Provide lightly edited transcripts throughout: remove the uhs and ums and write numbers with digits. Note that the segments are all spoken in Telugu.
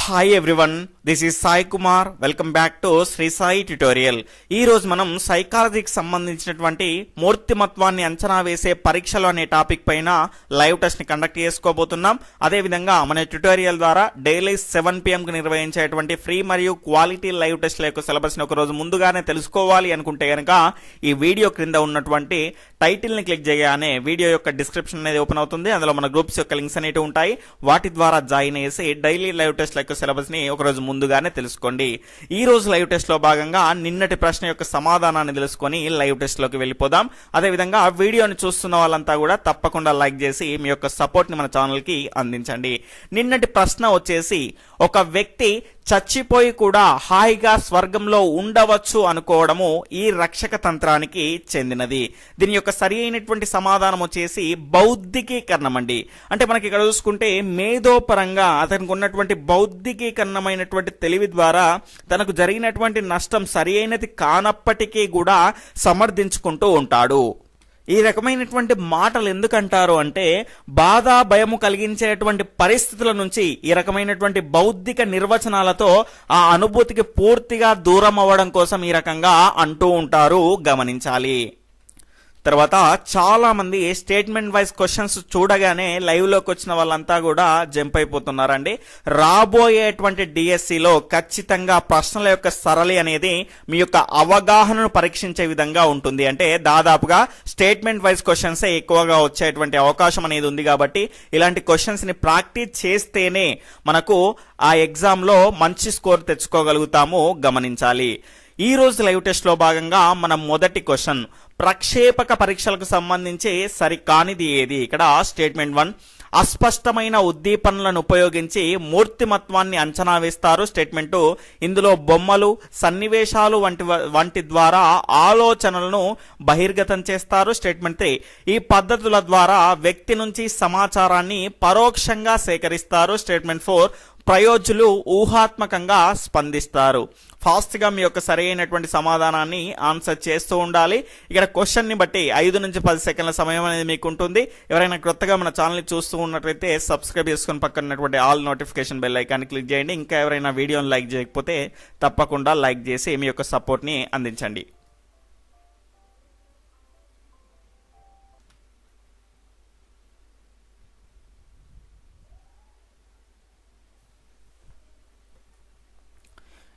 Hi everyone, this is Sai Kumar. Welcome back to Sri Sai tutorial. ఈ రోజు మనం సైకాలజీకి సంబంధించినటువంటి మూర్తిమత్వాన్ని అంచనా వేసే పరీక్షలు అనే టాపిక్ పైన లైవ్ టెస్ట్ ని కండక్ట్ చేసుకోబోతున్నాం. అదేవిధంగా మన ట్యుటోరియల్ ద్వారా డైలీ 7 PM కు నిర్వహించేటువంటి ఫ్రీ మరియు క్వాలిటీ లైవ్ టెస్ట్ల యొక్క సిలబస్ ని ఒక రోజు ముందుగానే తెలుసుకోవాలి అనుకుంటే కనుక ఈ వీడియో క్రింద ఉన్నటువంటి టైటిల్ ని క్లిక్ చేయగానే వీడియో యొక్క డిస్క్రిప్షన్ అనేది ఓపెన్ అవుతుంది. అందులో మన గ్రూప్స్ యొక్క లింక్స్ అనేవి ఉంటాయి. వాటి ద్వారా జాయిన్ అయ్యేసి డైలీ లైవ్ టెస్ట్ యొక్క సిలబస్ ని ఒక రోజు ముందుగానే తెలుసుకోండి. ఈ రోజు లైవ్ టెస్ట్ లో భాగంగా నిన్నటి ప్రశ్న యొక్క సమాధానాన్ని తెలుసుకొని లైవ్ టెస్ట్ లోకి వెళ్ళిపోదాం. అదేవిధంగా వీడియోని చూస్తున్న వాళ్ళంతా కూడా తప్పకుండా లైక్ చేసి మీ యొక్క సపోర్ట్ ని మన ఛానల్ కి అందించండి. నిన్నటి ప్రశ్న వచ్చేసి, ఒక వ్యక్తి చచ్చిపోయి కూడా హాయిగా స్వర్గంలో ఉండవచ్చు అనుకోవడము ఈ రక్షక తంత్రానికి చెందినది. దీని యొక్క సరి అయినటువంటి సమాధానం వచ్చేసి బౌద్ధికీకరణం అండి. అంటే మనకి ఇక్కడ చూసుకుంటే మేధోపరంగా అతనికి ఉన్నటువంటి బౌద్ధికీకరణమైనటువంటి తెలివి ద్వారా తనకు జరిగినటువంటి నష్టం సరి అయినది కానప్పటికీ కూడా సమర్థించుకుంటూ ఉంటాడు. ఈ రకమైనటువంటి మాటలు ఎందుకంటారు అంటే, బాధ భయము కలిగించేటువంటి పరిస్థితుల నుంచి ఈ రకమైనటువంటి బౌద్ధిక నిర్వచనాలతో ఆ అనుభూతికి పూర్తిగా దూరం అవ్వడం కోసం ఈ రకంగా అంటూ ఉంటారు, గమనించాలి. తర్వాత చాలా మంది స్టేట్మెంట్ వైజ్ క్వశ్చన్స్ చూడగానే లైవ్ లోకి వచ్చిన వాళ్ళంతా కూడా జంప్ అయిపోతున్నారండి. రాబోయేటువంటి డిఎస్సిలో ఖచ్చితంగా ప్రశ్నల యొక్క సరళి అనేది మీ యొక్క అవగాహనను పరీక్షించే విధంగా ఉంటుంది. అంటే దాదాపుగా స్టేట్మెంట్ వైజ్ క్వశ్చన్స్ ఎక్కువగా వచ్చేటువంటి అవకాశం అనేది ఉంది. కాబట్టి ఇలాంటి క్వశ్చన్స్ ని ప్రాక్టీస్ చేస్తేనే మనకు ఆ ఎగ్జామ్ లో మంచి స్కోర్ తెచ్చుకోగలుగుతాము, గమనించాలి. ఈ రోజు లైవ్ టెస్ట్ లో భాగంగా మనం మొదటి క్వశ్చన్, ప్రక్షేపక పరీక్షలకు సంబంధించి సరికానిది ఏది? ఇక్కడ స్టేట్మెంట్ 1, అస్పష్టమైన ఉద్దీపనలను ఉపయోగించి మూర్తిమత్వాన్ని అంచనా వేస్తారు. స్టేట్మెంట్ 2, ఇందులో బొమ్మలు సన్నివేశాలు వంటి ద్వారా ఆలోచనలను బహిర్గతం చేస్తారు. స్టేట్మెంట్ 3, ఈ పద్ధతుల ద్వారా వ్యక్తి నుంచి సమాచారాన్ని పరోక్షంగా సేకరిస్తారు. స్టేట్మెంట్ 4, ప్రయోజులు ఊహాత్మకంగా స్పందిస్తారు. ఫాస్ట్ గా మీ యొక్క సరైనటువంటి సమాధానాన్ని ఆన్సర్ చేస్తూ ఉండాలి. ఇక్కడ క్వశ్చన్ ని బట్టి 5 నుంచి 10 సెకండ్ల సమయం అనేది మీకు ఉంటుంది. ఎవరైనా కొత్తగా మన ఛానల్ ని చూస్తూ ఉన్నట్లయితే సబ్స్క్రైబ్ చేసుకుని పక్కన ఉన్నటువంటి all notification bell icon click చేయండి. ఇంకా ఎవరైనా వీడియోని లైక్ చేయకపోతే తప్పకుండా లైక్ చేసి మీ యొక్క సపోర్ట్ ని అందించండి.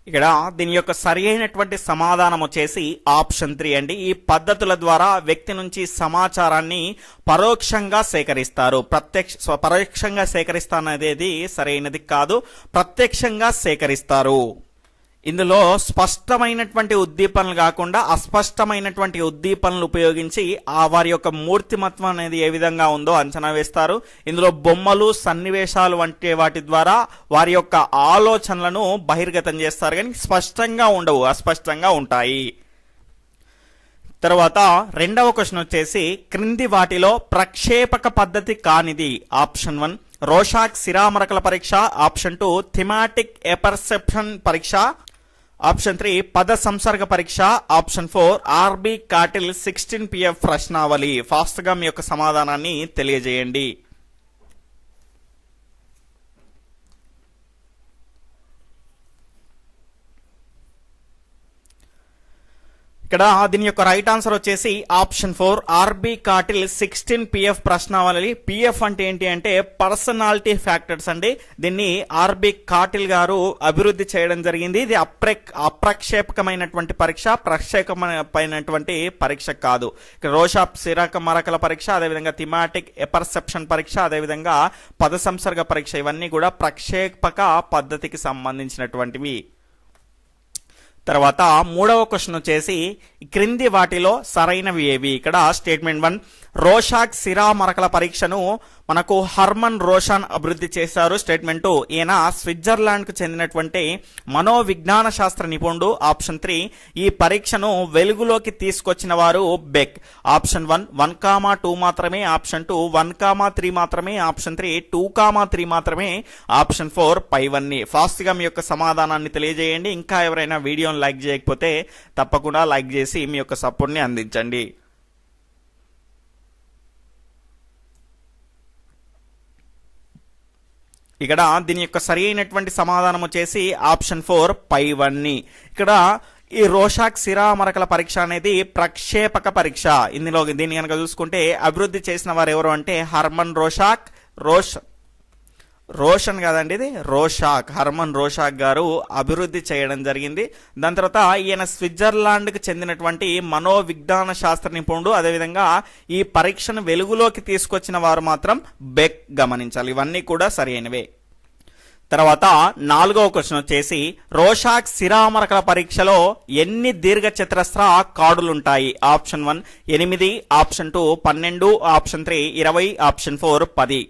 ఇక్కడ దీని యొక్క సరి అయినటువంటి సమాధానం వచ్చేసి ఆప్షన్ 3 అండి. ఈ పద్ధతుల ద్వారా వ్యక్తి నుంచి సమాచారాన్ని పరోక్షంగా సేకరిస్తారు. పరోక్షంగా సేకరిస్తాననేది సరైనది కాదు, ప్రత్యక్షంగా సేకరిస్తారు. ఇందులో స్పష్టమైనటువంటి ఉద్దీపనలు కాకుండా అస్పష్టమైనటువంటి ఉద్దీపనలు ఉపయోగించి వారి యొక్క మూర్తిమత్వం అనేది ఏ విధంగా ఉందో అంచనా వేస్తారు. ఇందులో బొమ్మలు సన్నివేశాలు వంటి వాటి ద్వారా వారి యొక్క ఆలోచనలను బహిర్గతం చేస్తారు, కానీ స్పష్టంగా ఉండవు, అస్పష్టంగా ఉంటాయి. తర్వాత రెండవ క్వశ్చన్ వచ్చేసి, క్రింది వాటిలో ప్రక్షేపక పద్ధతి కానిది? ఆప్షన్ 1, రోషాక్ సిరామరకల పరీక్ష. ఆప్షన్ 2, థిమాటిక్ ఎపర్సెప్షన్ పరీక్ష. ఆప్షన్ 3, పద సంసర్గ పరీక్ష. ఆప్షన్ 4, ఆర్బి కాటిల్ 16 PF ప్రశ్నావళి. ఫాస్ట్ గా మీ యొక్క సమాధానాన్ని తెలియజేయండి. ఇక్కడ దీని యొక్క రైట్ ఆన్సర్ వచ్చేసి ఆప్షన్ 4, ఆర్బి కాటిల్ 16 PF ప్రశ్నావళి. పిఎఫ్ అంటే ఏంటి అంటే పర్సనాలిటీ ఫ్యాక్టర్స్ అండి. దీన్ని ఆర్బి కాటిల్ గారు అభివృద్ధి చేయడం జరిగింది. ఇది అప్రక్షేపకమైనటువంటి పరీక్ష, ప్రక్షేపమైనటువంటి పరీక్ష కాదు. ఇక్కడ రోషాప్ సిరాక మరకల పరీక్ష, అదేవిధంగా థిమాటిక్ ఎపర్సెప్షన్ పరీక్ష, అదేవిధంగా పద సంసర్గ పరీక్ష, ఇవన్నీ కూడా ప్రక్షేపక పద్ధతికి సంబంధించినటువంటివి. తర్వాత మూడవ క్వశ్చన్ వచ్చేసి, క్రింది వాటిలో సరైనవి ఏవి? ఇక్కడ స్టేట్మెంట్ 1, రోషాక్ సిరామరకల పరీక్షను మనకు హర్మన్ రోషాన్ అభివృద్ధి చేశారు. స్టేట్మెంట్ 2, ఈయన స్విట్జర్లాండ్ కు చెందినటువంటి మనోవిజ్ఞాన శాస్త్ర నిపుణుడు. ఆప్షన్ 3, ఈ పరీక్షను వెలుగులోకి తీసుకొచ్చిన వారు బెక్. ఆప్షన్ 1, 1,2 మాత్రమే. ఆప్షన్ 2, 1,3 మాత్రమే. ఆప్షన్ 3, 2,3 మాత్రమే. ఆప్షన్ 4, పైవన్నీ. ఫాస్ట్ గా మీ యొక్క సమాధానాన్ని తెలియజేయండి. ఇంకా ఎవరైనా వీడియోని లైక్ చేయకపోతే తప్పకుండా లైక్ చేసి మీ యొక్క సపోర్ట్ ని అందించండి. ఇక్కడ దీని యొక్క సరి అయినటువంటి సమాధానం వచ్చేసి ఆప్షన్ 4 పైవన్నీ. ఇక్కడ ఈ రోషాక్ శిరామరకల పరీక్ష అనేది ప్రక్షేపక పరీక్ష. ఇందులో దీన్ని కనుక చూసుకుంటే అభివృద్ధి చేసిన వారు ఎవరు అంటే హర్మన్ రోషాక్, రోషన్ కాదండి, ఇది రోషాక్, హర్మన్ రోషాక్ గారు అభివృద్ధి చేయడం జరిగింది. దాని తర్వాత ఈయన స్విట్జర్లాండ్కి చెందినటువంటి మనోవిజ్ఞాన శాస్త్ర నిపుణుడు. అదేవిధంగా ఈ పరీక్షను వెలుగులోకి తీసుకొచ్చిన వారు మాత్రం బెక్. గమనించాలి, ఇవన్నీ కూడా సరైనవే. తర్వాత 4వ క్వశ్చన్ వచ్చేసి రోషాక్ శిరామరకల పరీక్షలో ఎన్ని దీర్ఘ చతురస్ర కార్డులుంటాయి? Option 1 8, option 2 12, option 3 20, option 4 10.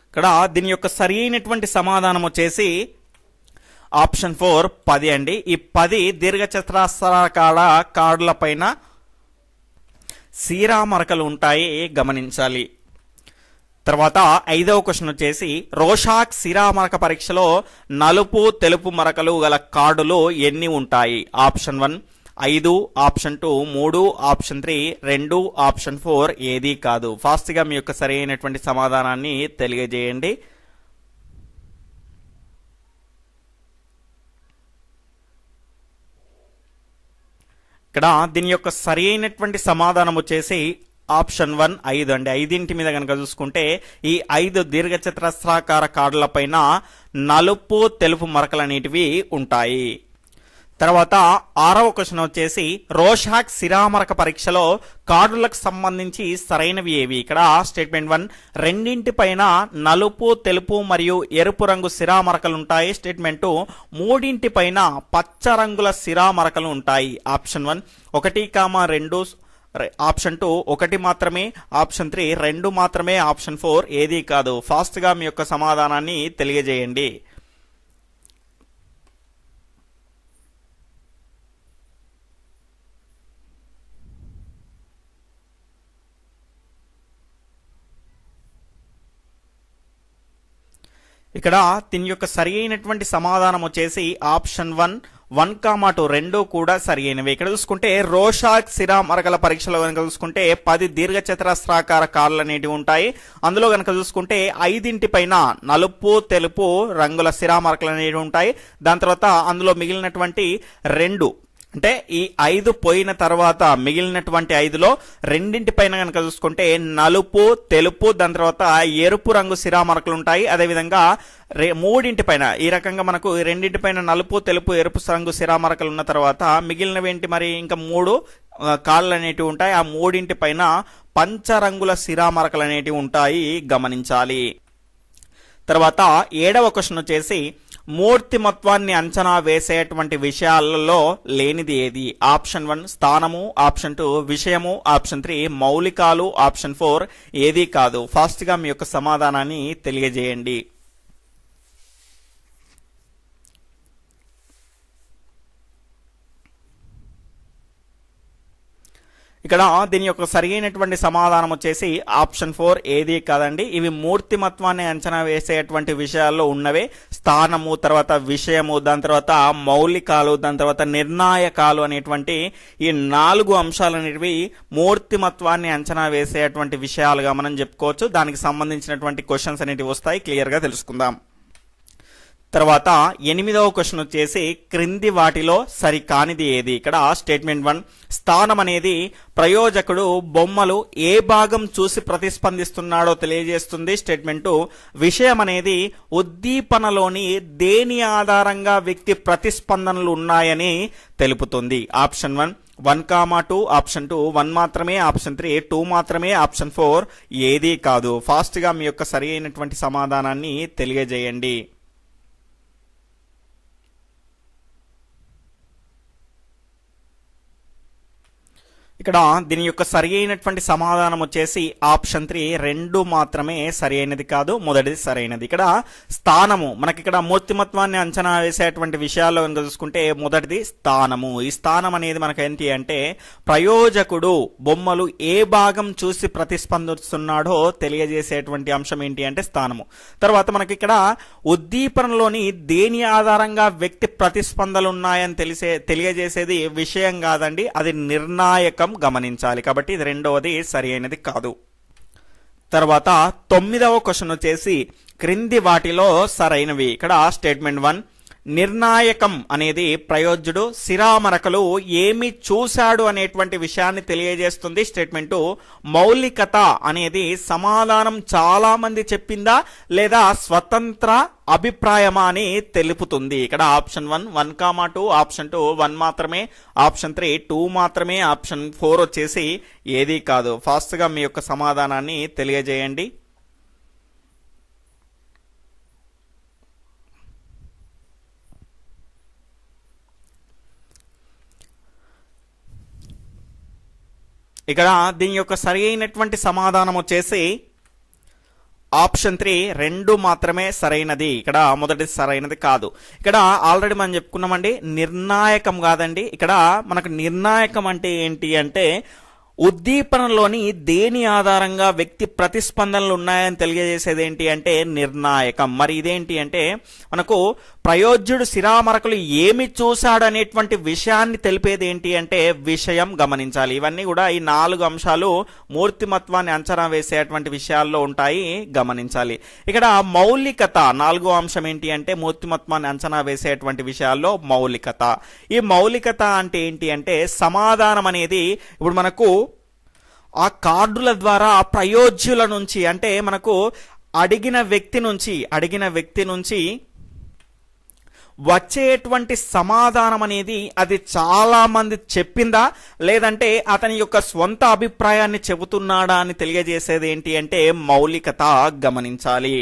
ఇక్కడ దీని యొక్క సరి అయినటువంటి సమాధానం వచ్చేసి ఆప్షన్ 4 10 అండి. ఈ 10 దీర్ఘ చతురస్రాకార కార్డుల పైన శిరామరకలు ఉంటాయి, గమనించాలి. తర్వాత 5వ క్వశ్చన్ వచ్చేసి రోషాక్ శిరామరక పరీక్షలో నలుపు తెలుపు మరకలు గల కార్డులు ఎన్ని ఉంటాయి? ఆప్షన్ 1 5, ఆప్షన్ 2 3, ఆప్షన్ 3 2, ఆప్షన్ 4 ఏది కాదు. ఫాస్ట్గా మీ యొక్క సరైనటువంటి సమాధానాన్ని తెలియజేయండి. ఇక్కడ దీని యొక్క సరి అయినటువంటి సమాధానం వచ్చేసి ఆప్షన్ 1 5 అండి. 5 మీద కనుక చూసుకుంటే ఈ 5 దీర్ఘ చతురస్రాకార కార్డుల పైన నలుపు తెలుపు మరకలు అనేటివి ఉంటాయి. తర్వాత 6వ క్వశ్చన్ వచ్చేసి రోషాక్ శిరామరక పరీక్షలో కార్డులకు సంబంధించి సరైనవి ఏవి? ఇక్కడ స్టేట్మెంట్ 1 రెండింటిపైన నలుపు తెలుపు మరియు ఎరుపు రంగు శిరామరకలు ఉంటాయి. స్టేట్మెంట్ 2 మూడింటిపైన పచ్చ రంగుల శిరామరకలు ఉంటాయి. ఆప్షన్ 1 1, 2, ఆప్షన్ 2 1 మాత్రమే, ఆప్షన్ 3 2 మాత్రమే, ఆప్షన్ 4 ఏది కాదు. ఫాస్ట్గా మీ యొక్క సమాధానాన్ని తెలియజేయండి. ఇక్కడ దీని యొక్క సరి అయినటువంటి సమాధానం వచ్చేసి ఆప్షన్ 1 1, 2 కూడా సరి అయినవి. ఇక్కడ చూసుకుంటే రోషాక్ శిరామరకల పరీక్షలో కనుక చూసుకుంటే 10 దీర్ఘ చతురస్రాకార కార్డులు అనేటివి ఉంటాయి. అందులో కనుక చూసుకుంటే 5 పైన నలుపు తెలుపు రంగుల శిరామరకలు అనేవి ఉంటాయి. దాని తర్వాత అందులో మిగిలినటువంటి 2 అంటే ఈ 5 పోయిన తర్వాత మిగిలినటువంటి 5లో రెండింటిపైన కనుక చూసుకుంటే నలుపు తెలుపు దాని తర్వాత ఎరుపు రంగు శిరామరకలు ఉంటాయి. అదేవిధంగా మూడింటిపైన ఈ రకంగా మనకు రెండింటిపైన నలుపు తెలుపు ఎరుపు రంగు శిరామరకలు ఉన్న తర్వాత మిగిలినవేంటి మరి ఇంకా 3 కాళ్ళు అనేటివి ఉంటాయి. ఆ మూడింటిపైన పంచరంగుల శిరామరకలు అనేటివి ఉంటాయి, గమనించాలి. తర్వాత 7వ క్వశ్చన్ వచ్చేసి మూర్తిమత్వాన్ని అంచనా వేసేటువంటి విషయాలలో లేనిది ఏది? ఆప్షన్ 1 స్థానము, ఆప్షన్ 2 విషయము, ఆప్షన్ 3 మౌలికాలు, ఆప్షన్ 4 ఏది కాదు. ఫాస్ట్గా మీ యొక్క సమాధానాన్ని తెలియజేయండి. ఇక్కడ దీని యొక్క సరైనటువంటి సమాధానం వచ్చేసి ఆప్షన్ 4 ఏది కాదండి. ఇవి మూర్తిమత్వాన్ని అంచనా వేసేటువంటి విషయాల్లో ఉన్నవే. స్థానము, తర్వాత విషయము, దాని తర్వాత మౌలికాలు, దాని తర్వాత నిర్ణాయకాలు అనేటువంటి ఈ 4 అంశాలు అనేవి మూర్తిమత్వాన్ని అంచనా వేసేటువంటి విషయాలుగా మనం చెప్పుకోవచ్చు. దానికి సంబంధించినటువంటి క్వశ్చన్స్ అనేవి వస్తాయి, క్లియర్గా తెలుసుకుందాం. తర్వాత 8వ క్వశ్చన్ వచ్చేసి క్రింది వాటిలో సరికానిది ఏది? ఇక్కడ స్టేట్మెంట్ 1 స్థానం అనేది ప్రయోజకుడు బొమ్మలు ఏ భాగం చూసి ప్రతిస్పందిస్తున్నాడో తెలియజేస్తుంది. స్టేట్మెంట్ 2 విషయం అనేది ఉద్దీపనలోని దేని ఆధారంగా వ్యక్తి ప్రతిస్పందనలు ఉన్నాయని తెలుపుతుంది. ఆప్షన్ 1 1, 2, ఆప్షన్ 2 1 మాత్రమే, ఆప్షన్ 3 2 మాత్రమే, ఆప్షన్ 4 ఏది కాదు. ఫాస్ట్గా మీ యొక్క సరి అయినటువంటి సమాధానాన్ని తెలియజేయండి. ఇక్కడ దీని యొక్క సరి అయినటువంటి సమాధానం వచ్చేసి ఆప్షన్ 3 2 మాత్రమే సరి అయినది కాదు, మొదటిది సరైనది. ఇక్కడ స్థానము మనకి ఇక్కడ మూర్తిమత్వాన్ని అంచనా వేసేటువంటి విషయాల్లో కనుక చూసుకుంటే మొదటిది స్థానము. ఈ స్థానం అనేది మనకు ఏంటి అంటే ప్రయోజకుడు బొమ్మలు ఏ భాగం చూసి ప్రతిస్పందిస్తున్నాడో తెలియజేసేటువంటి అంశం ఏంటి అంటే స్థానము. తర్వాత మనకి ఇక్కడ ఉద్దీపనలోని దేని ఆధారంగా వ్యక్తి ప్రతిస్పందనలు ఉన్నాయని తెలియజేసేది విషయం కాదండి, అది నిర్ణాయకం, గమనించాలి. కాబట్టి ఇది రెండవది సరి అయినది కాదు. తర్వాత 9వ క్వశ్చన్ వచ్చేసి క్రింది వాటిలో సరైనవి. ఇక్కడ స్టేట్మెంట్ 1, నిర్ణాయకం అనేది ప్రయోజ్యుడు సిరామరకలు ఏమి చూశాడు అనేటువంటి విషయాన్ని తెలియజేస్తుంది. స్టేట్మెంట్ 2, మౌలికత అనేది సమాధానం చాలా మంది చెప్పిందా లేదా స్వతంత్ర అభిప్రాయమా అని తెలుపుతుంది. ఇక్కడ ఆప్షన్ 1 1,2, ఆప్షన్ 2 1 మాత్రమే, ఆప్షన్ 3 2 మాత్రమే, ఆప్షన్ 4 వచ్చేసి ఏది కాదు. ఫాస్ట్ గా మీ యొక్క సమాధానాన్ని తెలియజేయండి. ఇక్కడ దీని యొక్క సరి అయినటువంటి సమాధానం వచ్చేసి ఆప్షన్ 3 2 మాత్రమే సరైనది. ఇక్కడ మొదటి సరైనది కాదు. ఇక్కడ ఆల్రెడీ మనం చెప్పుకున్నామండి, నిర్ణాయకం కాదండి. ఇక్కడ మనకు నిర్ణాయకం అంటే ఏంటి అంటే ఉద్దీపనలోని దేని ఆధారంగా వ్యక్తి ప్రతిస్పందనలు ఉన్నాయని తెలియజేసేది ఏంటి అంటే నిర్ణాయకం. మరి ఇదేంటి అంటే మనకు ప్రయోజ్యుడు సిరామరకలు ఏమి చూశాడు అనేటువంటి విషయాన్ని తెలిపేది ఏంటి అంటే విషయం గమనించాలి. ఇవన్నీ కూడా ఈ 4 అంశాలు మూర్తిమత్వాన్ని అంచనా వేసేటువంటి విషయాల్లో ఉంటాయి, గమనించాలి. ఇక్కడ మౌలికత 4వ అంశం ఏంటి అంటే మూర్తిమత్వాన్ని అంచనా వేసేటువంటి విషయాల్లో మౌలికత. ఈ మౌలికత అంటే ఏంటి అంటే సమాధానం అనేది ఇప్పుడు మనకు ఆ కార్డుల ద్వారా ప్రయోజ్యుల నుంచి అంటే మనకు అడిగిన వ్యక్తి నుంచి వచ్చేటువంటి సమాధానం అనేది అది చాలా మంది చెప్పిందా లేదంటే అతని యొక్క స్వంత అభిప్రాయాన్ని చెబుతున్నాడా అని తెలియజేసేది ఏంటి అంటే మౌలికత గమనించాలి.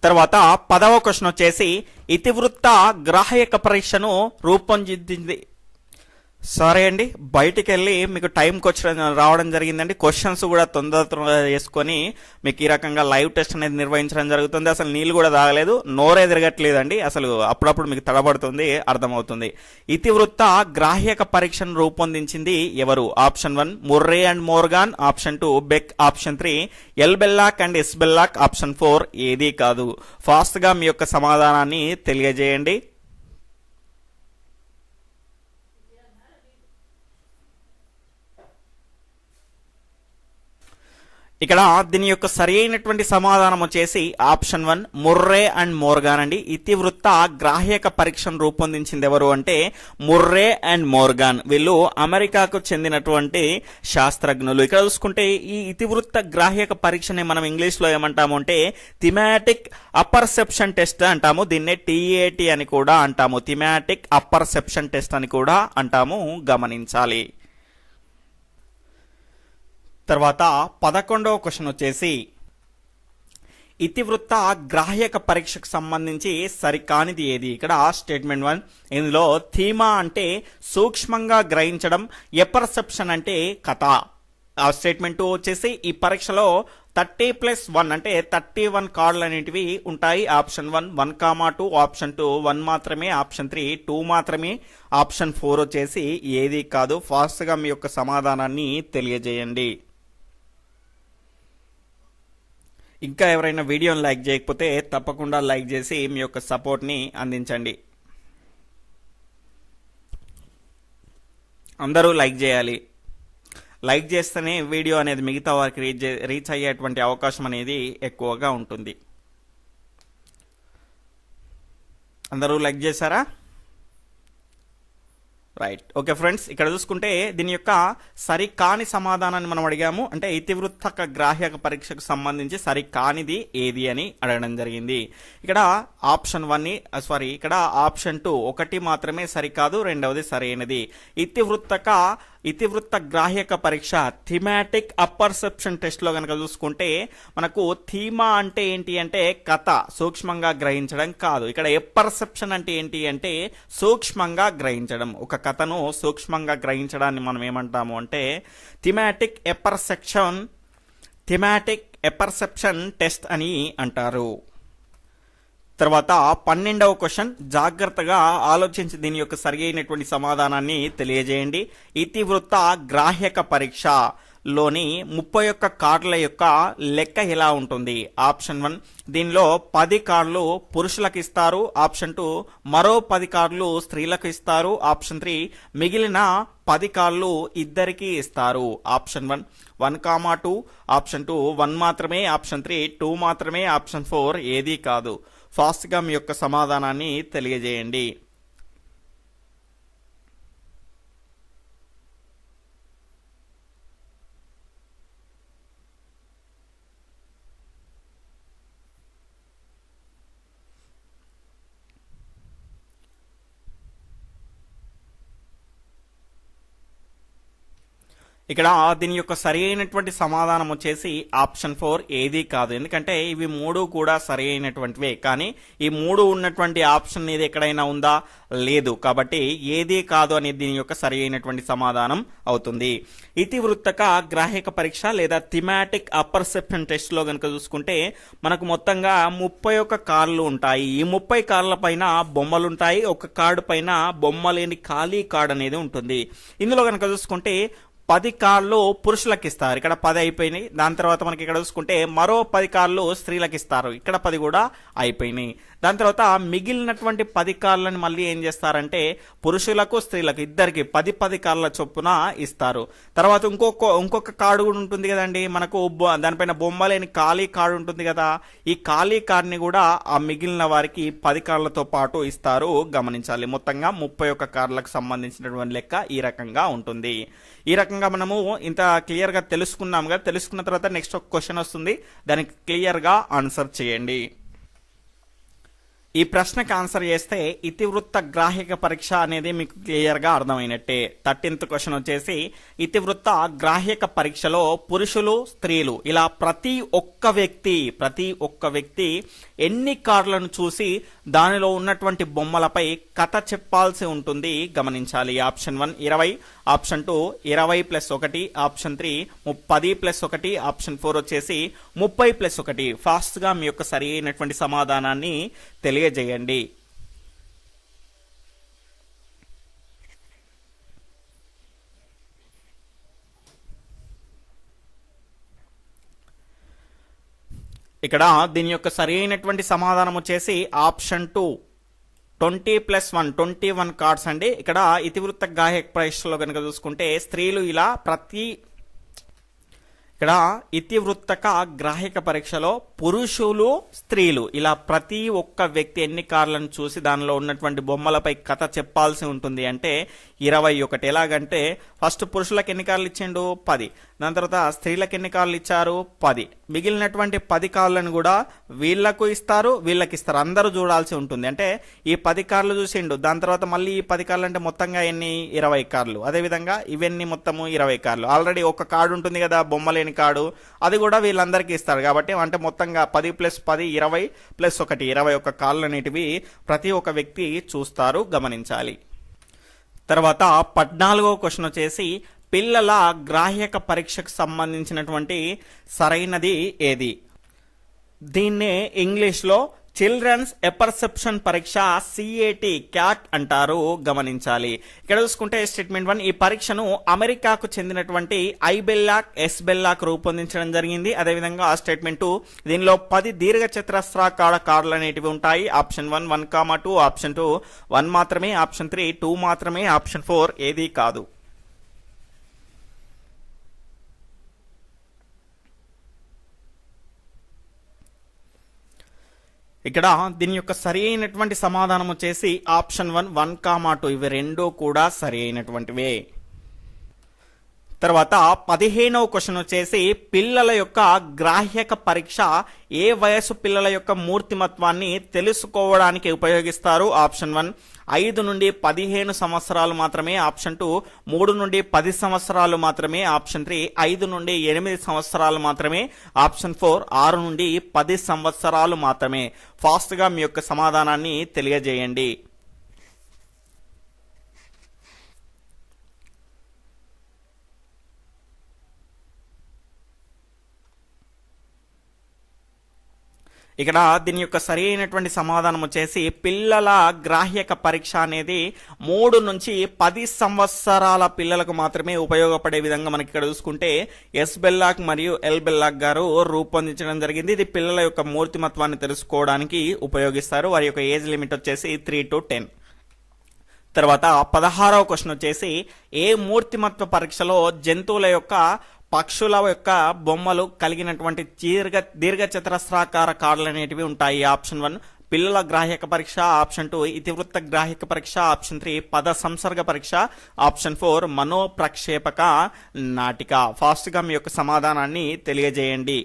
తర్వాత 10వ క్వశ్చన్ వచ్చేసి ఇతివృత్త గ్రాహ్యక పరీక్షను రూపొందించింది. సరే అండి, బయటికి వెళ్ళి మీకు టైంకి రావడం జరిగిందండి. క్వశ్చన్స్ కూడా తొందర చేసుకొని మీకు ఈ రకంగా లైవ్ టెస్ట్ అనేది నిర్వహించడం జరుగుతుంది. అసలు నీళ్ళు కూడా తాగలేదు, నోరే తిరగట్లేదండి. అసలు అప్పుడప్పుడు మీకు తడబడుతుంది, అర్థమవుతుంది. ఇతివృత్త గ్రాహ్యక పరీక్షను రూపొందించింది ఎవరు? Option 1 Murray and Morgan, option 2 Beck, option 3 L Bellak and S Bellak, option 4 ఏది కాదు. ఫాస్ట్ గా మీ యొక్క సమాధానాన్ని తెలియజేయండి. ఇక్కడ దీని యొక్క సరి అయినటువంటి సమాధానం వచ్చేసి ఆప్షన్ 1 ముర్రే అండ్ మోర్గాన్ అండి. ఇతివృత్త గ్రాహ్యక పరీక్షను రూపొందించింది ఎవరు అంటే ముర్రే అండ్ మోర్గాన్. వీళ్ళు అమెరికాకు చెందినటువంటి శాస్త్రజ్ఞులు. ఇక్కడ చూసుకుంటే ఈ ఇతివృత్త గ్రాహ్యక పరీక్షని మనం ఇంగ్లీష్ లో ఏమంటాము అంటే థిమాటిక్ అపర్సెప్షన్ టెస్ట్ అంటాము. దీన్నే TAT అని కూడా అంటాము. థిమాటిక్ అపర్సెప్షన్ టెస్ట్ అని కూడా అంటాము, గమనించాలి. తర్వాత 11వ క్వశ్చన్ వచ్చేసి ఇతివృత్త గ్రాహ్యక పరీక్షకు సంబంధించి సరికానిది ఏది? ఇక్కడ స్టేట్మెంట్ 1 ఇందులో థీమా అంటే సూక్ష్మంగా గ్రహించడం, ఎపర్సెప్షన్ అంటే కథ. ఆ స్టేట్మెంట్ 2 వచ్చేసి ఈ పరీక్షలో 30+1 అంటే 31 కార్డులు అనేటివి ఉంటాయి. ఆప్షన్ 1 1,2, ఆప్షన్ 2 1 మాత్రమే, ఆప్షన్ 3 2 మాత్రమే, ఆప్షన్ 4 వచ్చేసి ఏది కాదు. ఫాస్ట్ గా మీ యొక్క సమాధానాన్ని తెలియజేయండి. ఇంకా ఎవరైనా వీడియోని లైక్ చేయకపోతే తప్పకుండా లైక్ చేసి మీ యొక్క సపోర్ట్ని అందించండి. అందరూ లైక్ చేయాలి. లైక్ చేస్తేనే వీడియో అనేది మిగతా వారికి రీచ్ అయ్యేటువంటి అవకాశం అనేది ఎక్కువగా ఉంటుంది. అందరూ లైక్ చేశారా? Right, okay friends. ఇక్కడ చూసుకుంటే దీని యొక్క సరికాని సమాధానాన్ని మనం అడిగాము. అంటే ఇతివృత్త గ్రాహ్యక పరీక్షకు సంబంధించి సరికానిది ఏది అని అడగడం జరిగింది. ఇక్కడ ఆప్షన్ 1 ఇక్కడ ఆప్షన్ 2 ఒకటి మాత్రమే సరికాదు, రెండవది సరైనది. ఇతివృత్త గ్రాహ్యక పరీక్ష థిమాటిక్ అపర్సెప్షన్ టెస్ట్ లో కనుక చూసుకుంటే మనకు థీమా అంటే ఏంటి అంటే కథ, సూక్ష్మంగా గ్రహించడం కాదు. ఇక్కడ ఎపర్సెప్షన్ అంటే ఏంటి అంటే సూక్ష్మంగా గ్రహించడం. ఒక కథను సూక్ష్మంగా గ్రహించడాన్ని మనం ఏమంటాము అంటే థిమాటిక్ ఎపర్సెప్షన్ టెస్ట్ అని అంటారు. తర్వాత 12వ క్వశ్చన్, జాగ్రత్తగా ఆలోచించి దీని యొక్క సరి అయినటువంటి సమాధానాన్ని తెలియజేయండి. ఇతివృత్త గ్రాహ్యక పరీక్ష లోని 31 కార్డుల యొక్క లెక్క ఎలా ఉంటుంది? ఆప్షన్ 1 దీనిలో 10 కార్డులు పురుషులకు ఇస్తారు. ఆప్షన్ 2 మరో 10 కార్డులు స్త్రీలకు ఇస్తారు. ఆప్షన్ 3 మిగిలిన 10 కార్డులు ఇద్దరికి ఇస్తారు. ఆప్షన్ 1 1, 2, ఆప్షన్ 2 1 మాత్రమే, ఆప్షన్ 3 2 మాత్రమే, ఆప్షన్ 4 ఏదీ కాదు. ఫాస్ట్గా మీ యొక్క సమాధానాన్ని తెలియజేయండి. ఇక్కడ దీని యొక్క సరి అయినటువంటి సమాధానం వచ్చేసి ఆప్షన్ 4 ఏదీ కాదు. ఎందుకంటే ఇవి మూడు కూడా సరి అయినటువంటివే, కానీ ఈ మూడు ఉన్నటువంటి ఆప్షన్ ఇది ఎక్కడైనా ఉందా? లేదు. కాబట్టి ఏదీ కాదు అనేది దీని యొక్క సరి అయినటువంటి సమాధానం అవుతుంది. ఇతివృత్తక గ్రాహక పరీక్ష లేదా థిమాటిక్ అపర్సెప్షన్ టెస్ట్ లో కనుక చూసుకుంటే మనకు మొత్తంగా 31 కార్డులు ఉంటాయి. ఈ 30 కార్డుల పైన బొమ్మలు ఉంటాయి. ఒక కార్డు పైన బొమ్మ లేని ఖాళీ కార్డు అనేది ఉంటుంది. ఇందులో కనుక చూసుకుంటే 10 కార్డులు పురుషులకు ఇస్తారు. ఇక్కడ 10 అయిపోయినాయి. దాని తర్వాత మనకి ఇక్కడ చూసుకుంటే మరో 10 కార్డులు స్త్రీలకు ఇస్తారు. ఇక్కడ 10 కూడా అయిపోయినాయి. దాని తర్వాత మిగిలినటువంటి 10 కార్డులను మళ్ళీ ఏం చేస్తారంటే పురుషులకు స్త్రీలకు ఇద్దరికి 10 కార్డుల చొప్పున ఇస్తారు. తర్వాత ఇంకొక కార్డు కూడా ఉంటుంది కదండి మనకు, దానిపైన బొమ్మ లేని ఖాళీ కార్డు ఉంటుంది కదా. ఈ ఖాళీ కార్డుని కూడా ఆ మిగిలిన వారికి 10 కార్డులతో పాటు ఇస్తారు. గమనించాలి. మొత్తంగా 31 కార్డులకు సంబంధించినటువంటి లెక్క ఈ రకంగా ఉంటుంది. ఈ రకంగా మనము ఇంత క్లియర్ గా తెలుసుకున్నాం కదా. తెలుసుకున్న తర్వాత నెక్స్ట్ ఒక క్వశ్చన్ వస్తుంది, దానికి క్లియర్ గా ఆన్సర్ చేయండి. ఈ ప్రశ్నకు ఆన్సర్ చేస్తే ఇతివృత్త గ్రాహక పరీక్ష అనేది మీకు క్లియర్ గా అర్థమైనట్టే. 13th క్వశ్చన్ వచ్చేసి ఇతివృత్త గ్రాహక పరీక్షలో పురుషులు స్త్రీలు ఇలా ప్రతి ఒక్క వ్యక్తి ఎన్ని కార్డులను చూసి దానిలో ఉన్నటువంటి బొమ్మలపై కథ చెప్పాల్సి ఉంటుంది? గమనించాలి. ఆప్షన్ 1 20, ఆప్షన్ 2 20+1, ఆప్షన్ 3 10+1, ఆప్షన్ 4 వచ్చేసి 30+1. ఫాస్ట్ గా మీ యొక్క సరి అయినటువంటి సమాధానాన్ని తెలియజేయండి. ఇక్కడ దీని యొక్క సరి అయినటువంటి సమాధానం వచ్చేసి ఆప్షన్ 2 20+1 21 కార్డ్స్ అండి. ఇక్కడ ఇతివృత్త గ్రాహక పరీక్షలో కనుక చూసుకుంటే స్త్రీలు ఇలా ఇక్కడ ఇతివృత్తక గ్రాహక పరీక్షలో పురుషులు స్త్రీలు ఇలా ప్రతి ఒక్క వ్యక్తి ఎన్ని కార్డులను చూసి దానిలో ఉన్నటువంటి బొమ్మలపై కథ చెప్పాల్సి ఉంటుంది అంటే 21. ఎలాగంటే ఫస్ట్ పురుషులకు ఎన్ని కార్డులు ఇచ్చిండు? 10. దాని తర్వాత స్త్రీలకు ఎన్ని కార్డులు ఇచ్చారు? 10. మిగిలినటువంటి 10 కార్డులను కూడా వీళ్లకు ఇస్తారు, వీళ్ళకి ఇస్తారు. అందరూ చూడాల్సి ఉంటుంది. అంటే ఈ 10 కార్డులు చూసిండు, దాని తర్వాత మళ్ళీ ఈ 10 కార్డులు అంటే మొత్తంగా ఎన్ని? 20 కార్డులు. అదేవిధంగా ఇవన్నీ మొత్తము 20 కార్డులు. ఆల్రెడీ ఒక కార్డు ఉంటుంది కదా బొమ్మ లేని కార్డు, అది కూడా వీళ్ళందరికీ ఇస్తారు. కాబట్టి అంటే మొత్తంగా 10+10 20+1 21 కార్డులు అనేటివి ప్రతి ఒక్క వ్యక్తి చూస్తారు. గమనించాలి. తర్వాత 14వ క్వశ్చన్ వచ్చేసి పిల్లల గ్రాహక పరీక్షకు సంబంధించినటువంటి సరైనది ఏది? దీన్నే ఇంగ్లీష్లో చిల్డ్రన్స్ ఎపర్సెప్షన్ పరీక్ష CAT అంటారు. గమనించాలి. ఇక్కడ చూసుకుంటే స్టేట్మెంట్ 1 ఈ పరీక్షను అమెరికాకు చెందినటువంటి ఐబెల్లాక్ ఎస్బెల్లాక్ రూపొందించడం జరిగింది. అదేవిధంగా స్టేట్మెంట్ 2 దీనిలో 10 దీర్ఘ చతురస్రాకార కార్డులు అనేటివి ఉంటాయి. ఆప్షన్ 1 1, 2, ఆప్షన్ 2 1 మాత్రమే, ఆప్షన్ 3 2 మాత్రమే, ఆప్షన్ 4 ఏదీ కాదు. ఇక్కడ దీని యొక్క సరి అయినటువంటి సమాధానం వచ్చేసి ఆప్షన్ 1 1, 2 ఇవి రెండు కూడా సరి అయినటువంటివే. తర్వాత 15వ క్వశ్చన్ వచ్చేసి పిల్లల యొక్క గ్రాహ్యక పరీక్ష ఏ వయసు పిల్లల యొక్క మూర్తిమత్వాన్ని తెలుసుకోవడానికి ఉపయోగిస్తారు? ఆప్షన్ 1 5 నుండి 15 సంవత్సరాలు మాత్రమే, ఆప్షన్ 2 3 నుండి 10 సంవత్సరాలు మాత్రమే, ఆప్షన్ 3 5 నుండి 8 సంవత్సరాలు మాత్రమే, ఆప్షన్ 4 6 నుండి 10 సంవత్సరాలు మాత్రమే. ఫాస్ట్ గా మీ యొక్క సమాధానాన్ని తెలియజేయండి. ఇక్కడ దీని యొక్క సరి అయినటువంటి సమాధానం వచ్చేసి పిల్లల గ్రాహ్యక పరీక్ష అనేది 3 నుంచి 10 సంవత్సరాల పిల్లలకు మాత్రమే ఉపయోగపడే విధంగా మనకి ఇక్కడ చూసుకుంటే ఎస్ బెల్లాక్ మరియు ఎల్ బెల్లాక్ గారు రూపొందించడం జరిగింది. ఇది పిల్లల యొక్క మూర్తిమత్వాన్ని తెలుసుకోవడానికి ఉపయోగిస్తారు. వారి యొక్క ఏజ్ లిమిట్ వచ్చేసి 3 to 10. తర్వాత 16వ క్వశ్చన్ వచ్చేసి ఏ మూర్తిమత్వ పరీక్షలో జంతువుల యొక్క పక్షుల యొక్క బొమ్మలు కలిగినటువంటి దీర్ఘ చతురస్రాకార కార్డులు అనేటివి ఉంటాయి. ఆప్షన్ 1 పిల్లల గ్రాహ్యక పరీక్ష, ఆప్షన్ 2 ఇతివృత్త గ్రాహ్యక పరీక్ష, ఆప్షన్ 3 పద సంసర్గ పరీక్ష, ఆప్షన్ 4 మనోప్రక్షేపక నాటిక. ఫాస్ట్ గా మీ యొక్క సమాధానాన్ని తెలియజేయండి.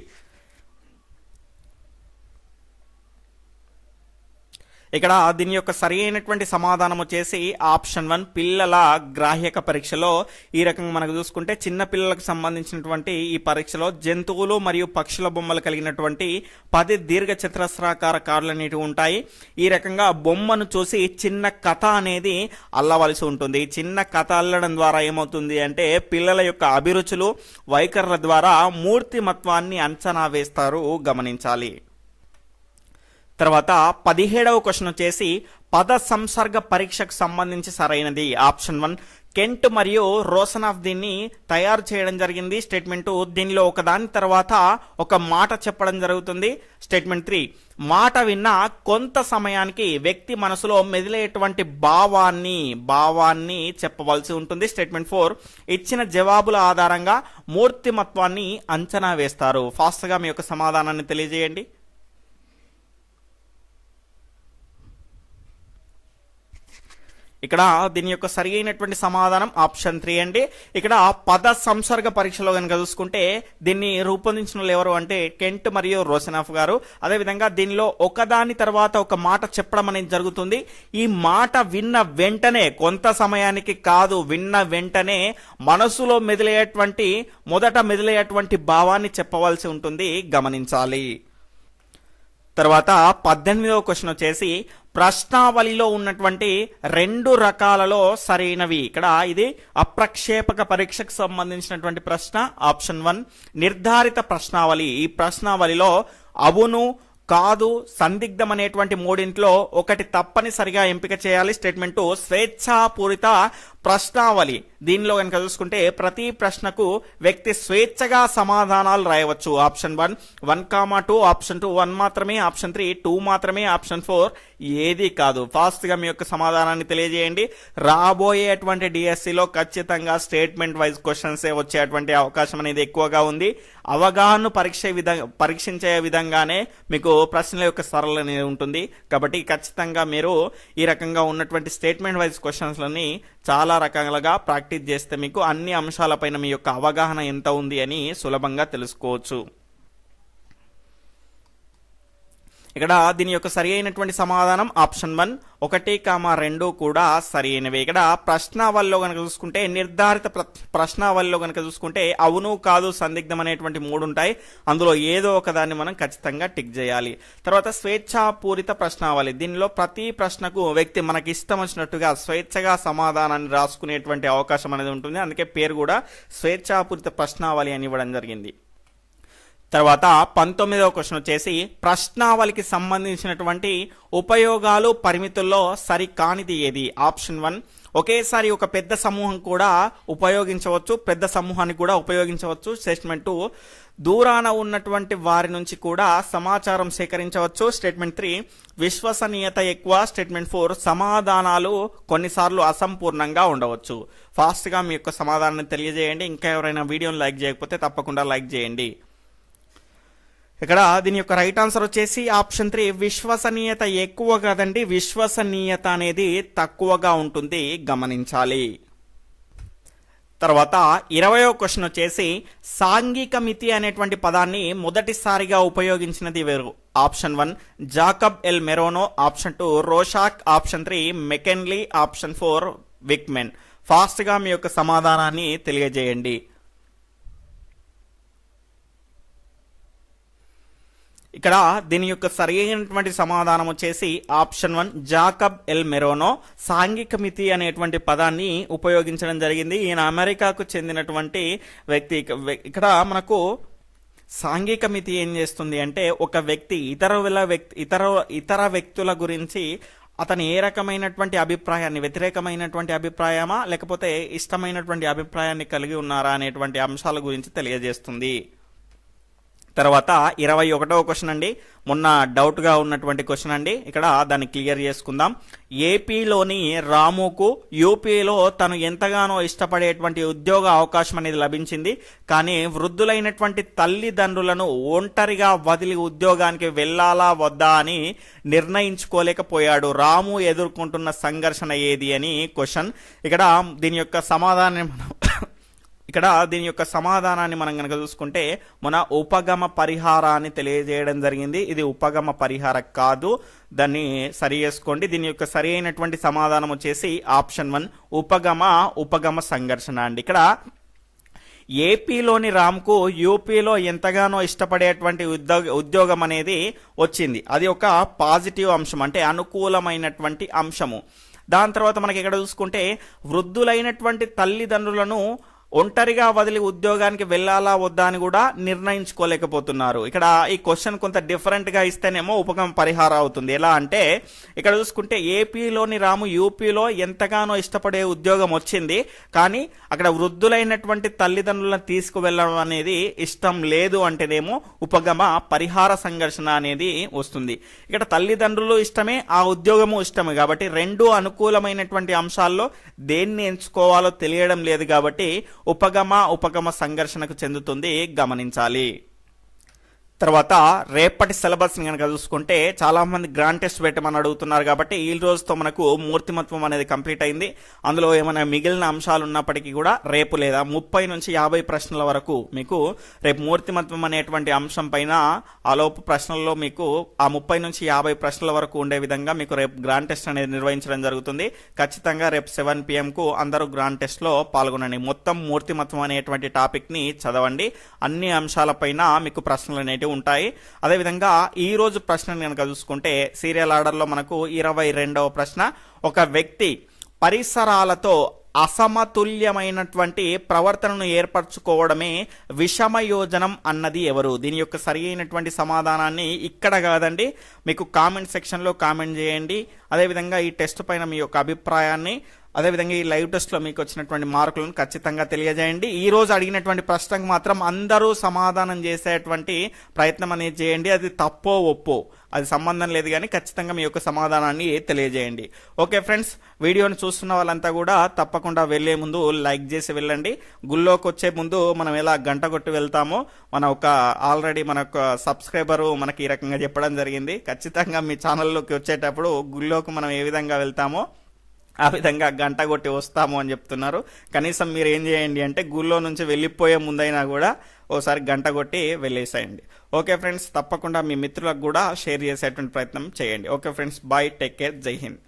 ఇక్కడ దీని యొక్క సరి అయినటువంటి సమాధానం వచ్చేసి ఆప్షన్ 1 పిల్లల గ్రాహ్యక పరీక్షలో ఈ రకంగా మనకు చూసుకుంటే చిన్న పిల్లలకు సంబంధించినటువంటి ఈ పరీక్షలో జంతువులు మరియు పక్షుల బొమ్మలు కలిగినటువంటి 10 దీర్ఘ చతురస్రాకార కార్డులు అనేవి ఉంటాయి. ఈ రకంగా బొమ్మను చూసి చిన్న కథ అనేది అల్లవలసి ఉంటుంది. చిన్న కథ అల్లడం ద్వారా ఏమవుతుంది అంటే పిల్లల యొక్క అభిరుచులు వైఖరుల ద్వారా మూర్తిమత్వాన్ని అంచనా వేస్తారు, గమనించాలి. తర్వాత 17వ క్వశ్చన్ వచ్చేసి పద సంసర్గ పరీక్షకు సంబంధించి సరైనది. ఆప్షన్ 1 కెంట్ మరియు రోసనాఫ్ దీన్ని తయారు చేయడం జరిగింది. స్టేట్మెంట్ 2 దీనిలో ఒకదాని తర్వాత ఒక మాట చెప్పడం జరుగుతుంది. స్టేట్మెంట్ 3 మాట విన్న కొంత సమయానికి వ్యక్తి మనసులో మెదిలేటువంటి భావాన్ని చెప్పవలసి ఉంటుంది. స్టేట్మెంట్ 4 ఇచ్చిన జవాబుల ఆధారంగా మూర్తిమత్వాన్ని అంచనా వేస్తారు. ఫాస్ట్ గా మీ యొక్క సమాధానాన్ని తెలియజేయండి. ఇక్కడ దీని యొక్క సరి అయినటువంటి సమాధానం ఆప్షన్ 3 అండి. ఇక్కడ పద సంసర్గ పరీక్షలో కనుక చూసుకుంటే దీన్ని రూపొందించిన వాళ్ళు ఎవరు అంటే కెంట్ మరియు రోసనాఫ్ గారు. అదేవిధంగా దీనిలో ఒకదాని తర్వాత ఒక మాట చెప్పడం అనేది జరుగుతుంది. ఈ మాట విన్న వెంటనే, కొంత సమయానికి కాదు, విన్న వెంటనే మనసులో మొదట మెదిలేటువంటి భావాన్ని చెప్పవలసి ఉంటుంది, గమనించాలి. తర్వాత 18వ క్వశ్చన్ వచ్చేసి ప్రశ్నావళిలో ఉన్నటువంటి 2 రకాలలో సరైనవి. ఇక్కడ ఇది అప్రక్షేపక పరీక్షకు సంబంధించినటువంటి ప్రశ్న. ఆప్షన్ 1 నిర్ధారిత ప్రశ్నావళి. ఈ ప్రశ్నావళిలో అవును, కాదు, సందిగ్ధం అనేటువంటి 3 ఒకటి తప్పనిసరిగా ఎంపిక చేయాలి. స్టేట్మెంట్ 2 స్వేచ్ఛాపూరిత ప్రశ్నావళి. దీనిలో కనుక చూసుకుంటే ప్రతి ప్రశ్నకు వ్యక్తి స్వేచ్ఛగా సమాధానాలు రాయవచ్చు. ఆప్షన్ 1 1, 2, ఆప్షన్ 2 1 మాత్రమే, ఆప్షన్ 3 2 మాత్రమే, ఆప్షన్ 4 ఏది కాదు. ఫాస్ట్ గా మీ యొక్క సమాధానాన్ని తెలియజేయండి. రాబోయేటువంటి డిఎస్సిలో ఖచ్చితంగా స్టేట్మెంట్ వైజ్ క్వశ్చన్స్ వచ్చేటువంటి అవకాశం అనేది ఎక్కువగా ఉంది. అవగాహన పరీక్షించే విధంగానే మీకు ప్రశ్నల యొక్క సరళ అనేది ఉంటుంది. కాబట్టి ఖచ్చితంగా మీరు ఈ రకంగా ఉన్నటువంటి స్టేట్మెంట్ వైజ్ క్వశ్చన్స్ లని చాలా రకాలుగా ప్రాక్టీస్ చేస్తే మీకు అన్ని అంశాలపైన మీ యొక్క అవగాహన ఎంత ఉంది అని సులభంగా తెలుసుకోవచ్చు. ఇక్కడ దీని యొక్క సరి అయినటువంటి సమాధానం ఆప్షన్ 1 1, 2 కూడా సరి అయినవి. ఇక్కడ ప్రశ్నావళిలో కనుక చూసుకుంటే నిర్ధారిత ప్రశ్నావళిలో కనుక చూసుకుంటే అవును, కాదు, సందిగ్ధం అనేటువంటి 3 ఉంటాయి. అందులో ఏదో ఒకదాన్ని మనం ఖచ్చితంగా టిక్ చేయాలి. తర్వాత స్వేచ్ఛాపూరిత ప్రశ్నావళి. దీనిలో ప్రతి ప్రశ్నకు వ్యక్తి మనకి ఇష్టం వచ్చినట్టుగా స్వేచ్ఛగా సమాధానాన్ని రాసుకునేటువంటి అవకాశం అనేది ఉంటుంది. అందుకే పేరు కూడా స్వేచ్ఛాపూరిత ప్రశ్నావళి అని ఇవ్వడం జరిగింది. తర్వాత 19వ క్వశ్చన్ వచ్చేసి ప్రశ్నావళికి సంబంధించినటువంటి ఉపయోగాలు పరిమితుల్లో సరికానిది ఏది. ఆప్షన్ 1 ఒకేసారి ఒక పెద్ద సమూహం కూడా ఉపయోగించవచ్చు, పెద్ద సమూహాన్ని కూడా ఉపయోగించవచ్చు. స్టేట్మెంట్ 2 దూరాన ఉన్నటువంటి వారి నుంచి కూడా సమాచారం సేకరించవచ్చు. స్టేట్మెంట్ 3 విశ్వసనీయత ఎక్కువ. స్టేట్మెంట్ 4 సమాధానాలు కొన్నిసార్లు అసంపూర్ణంగా ఉండవచ్చు. ఫాస్ట్ గా మీ యొక్క సమాధానాన్ని తెలియజేయండి. ఇంకా ఎవరైనా వీడియోని లైక్ చేయకపోతే తప్పకుండా లైక్ చేయండి. ఇక్కడ దీని యొక్క రైట్ ఆన్సర్ వచ్చేసి ఆప్షన్ 3 విశ్వసనీయత ఎక్కువ కాదండి, విశ్వసనీయత అనేది తక్కువగా ఉంటుంది, గమనించాలి. తర్వాత 20వ క్వశ్చన్ వచ్చేసి సాంఘిక మితి అనేటువంటి పదాన్ని మొదటిసారిగా ఉపయోగించినది ఎవరు. Option 1 Jacob L Moreno, option 2 Rorschach, option 3 McKinley, option 4 Wickman. Fast గా మీ యొక్క సమాధానాన్ని తెలియజేయండి. ఇక్కడ దీని యొక్క సరైనటువంటి సమాధానం వచ్చేసి ఆప్షన్ 1 జాకబ్ ఎల్ మెరోనో సాంఘిక మితి అనేటువంటి పదాన్ని ఉపయోగించడం జరిగింది. ఈయన అమెరికాకు చెందినటువంటి వ్యక్తి. ఇక్కడ మనకు సాంఘిక మితి ఏం చేస్తుంది అంటే ఒక వ్యక్తి ఇతర వ్యక్తుల గురించి అతని ఏ రకమైనటువంటి అభిప్రాయాన్ని, వ్యతిరేకమైనటువంటి అభిప్రాయమా లేకపోతే ఇష్టమైనటువంటి అభిప్రాయాన్ని కలిగి ఉన్నారా అనేటువంటి అంశాల గురించి తెలియజేస్తుంది. తర్వాత 21వ క్వశ్చన్ అండి, మొన్న డౌట్గా ఉన్నటువంటి క్వశ్చన్ అండి. ఇక్కడ దాన్ని క్లియర్ చేసుకుందాం. ఏపీలోని రాముకు యూపీలో తను ఎంతగానో ఇష్టపడేటువంటి ఉద్యోగ అవకాశం అనేది లభించింది. కానీ వృద్ధులైనటువంటి తల్లిదండ్రులను ఒంటరిగా వదిలి ఉద్యోగానికి వెళ్ళాలా వద్దా అని నిర్ణయించుకోలేకపోయాడు. రాము ఎదుర్కొంటున్న సంఘర్షణ ఏది అని క్వశ్చన్. దీని యొక్క సమాధానాన్ని మనం కనుక చూసుకుంటే మన ఉపగమ పరిహారాన్ని తెలియజేయడం జరిగింది. ఇది ఉపగమ పరిహారం కాదు, దాన్ని సరి చేసుకోండి. దీని యొక్క సరి అయినటువంటి సమాధానం వచ్చేసి ఆప్షన్ 1 ఉపగమ సంఘర్షణ అండి. ఇక్కడ ఏపీలోని రామ్కు యూపీలో ఎంతగానో ఇష్టపడేటువంటి ఉద్యోగం అనేది వచ్చింది. అది ఒక పాజిటివ్ అంశం, అంటే అనుకూలమైనటువంటి అంశము. దాని తర్వాత మనకి ఇక్కడ చూసుకుంటే వృద్ధులైనటువంటి తల్లిదండ్రులను ఒంటరిగా వదిలి ఉద్యోగానికి వెళ్ళాలా వద్దా అని కూడా నిర్ణయించుకోలేకపోతున్నారు. ఇక్కడ ఈ క్వశ్చన్ కొంత డిఫరెంట్గా ఇస్తేనేమో ఉపగమ పరిహారం అవుతుంది. ఎలా అంటే ఇక్కడ చూసుకుంటే ఏపీలోని రాము యూపీలో ఎంతగానో ఇష్టపడే ఉద్యోగం వచ్చింది, కానీ అక్కడ వృద్ధులైనటువంటి తల్లిదండ్రులను తీసుకువెళ్ళడం అనేది ఇష్టం లేదు అంటేనేమో ఉపగమ పరిహార సంఘర్షణ అనేది వస్తుంది. ఇక్కడ తల్లిదండ్రులు ఇష్టమే, ఆ ఉద్యోగము ఇష్టమే, కాబట్టి రెండు అనుకూలమైనటువంటి అంశాల్లో దేన్ని ఎంచుకోవాలో తెలియడం లేదు, కాబట్టి ఉపగమ సంఘర్షణకు చెందుతుంది, గమనించాలి. తర్వాత రేపటి సిలబస్ ని కనుక చూసుకుంటే చాలా మంది గ్రాండ్ టెస్ట్ పెట్టమని అడుగుతున్నారు, కాబట్టి ఈ రోజుతో మనకు మూర్తిమత్వం అనేది కంప్లీట్ అయింది. అందులో ఏమైనా మిగిలిన అంశాలు ఉన్నప్పటికీ కూడా రేపు లేదా 30 నుంచి 50 ప్రశ్నల వరకు మీకు రేపు మూర్తిమత్వం అనేటువంటి అంశం పైన ఆలోపు ప్రశ్నల్లో మీకు ఆ 30 నుంచి 50 ప్రశ్నల వరకు ఉండే విధంగా మీకు రేపు గ్రాండ్ టెస్ట్ అనేది నిర్వహించడం జరుగుతుంది. ఖచ్చితంగా రేపు 7 PM కు అందరూ గ్రాండ్ టెస్ట్ లో పాల్గొనండి. మొత్తం మూర్తిమత్వం అనేటువంటి టాపిక్ ని చదవండి. అన్ని అంశాలపైన మీకు ప్రశ్నలు అనేవి ఉంటాయి. అదేవిధంగా ఈ రోజు ప్రశ్న కనుక చూసుకుంటే సీరియల్ ఆర్డర్ లో మనకు 22వ ప్రశ్న, ఒక వ్యక్తి పరిసరాలతో అసమతుల్యమైనటువంటి ప్రవర్తనను ఏర్పరచుకోవడమే విషమయోజనం అన్నది ఎవరు? దీని యొక్క సరి అయినటువంటి సమాధానాన్ని ఇక్కడ కాదండి, మీకు కామెంట్ సెక్షన్లో కామెంట్ చేయండి. అదేవిధంగా ఈ టెస్ట్ పైన మీ యొక్క అభిప్రాయాన్ని, అదేవిధంగా ఈ లైవ్ టెస్ట్లో మీకు వచ్చినటువంటి మార్కులను ఖచ్చితంగా తెలియజేయండి. ఈ రోజు అడిగినటువంటి ప్రశ్నకు మాత్రం అందరూ సమాధానం చేసేటువంటి ప్రయత్నం అనేది చేయండి. అది తప్పో ఒప్పో అది సంబంధం లేదు, కానీ ఖచ్చితంగా మీ యొక్క సమాధానాన్ని తెలియజేయండి. ఓకే ఫ్రెండ్స్, వీడియోని చూస్తున్న వాళ్ళంతా కూడా తప్పకుండా వెళ్లే ముందు లైక్ చేసి వెళ్ళండి. గుళ్ళోకి వచ్చే ముందు మనం ఎలా గంట కొట్టి వెళ్తామో ఆల్రెడీ మన సబ్స్క్రైబరు మనకి ఈ రకంగా చెప్పడం జరిగింది. ఖచ్చితంగా మీ ఛానల్లోకి వచ్చేటప్పుడు గుళ్ళోకి మనం ఏ విధంగా వెళ్తామో ఆ విధంగా గంట కొట్టి వస్తాము అని చెప్తున్నారు. కనీసం మీరు ఏం చేయండి అంటే గుళ్ళో నుంచి వెళ్ళిపోయే ముందైనా కూడా ఓసారి గంట కొట్టి వెళ్ళేసేయండి. ఓకే ఫ్రెండ్స్, తప్పకుండా మీ మిత్రులకు కూడా షేర్ చేసేటువంటి ప్రయత్నం చేయండి. Okay friends, bye, take care, Jai Hind.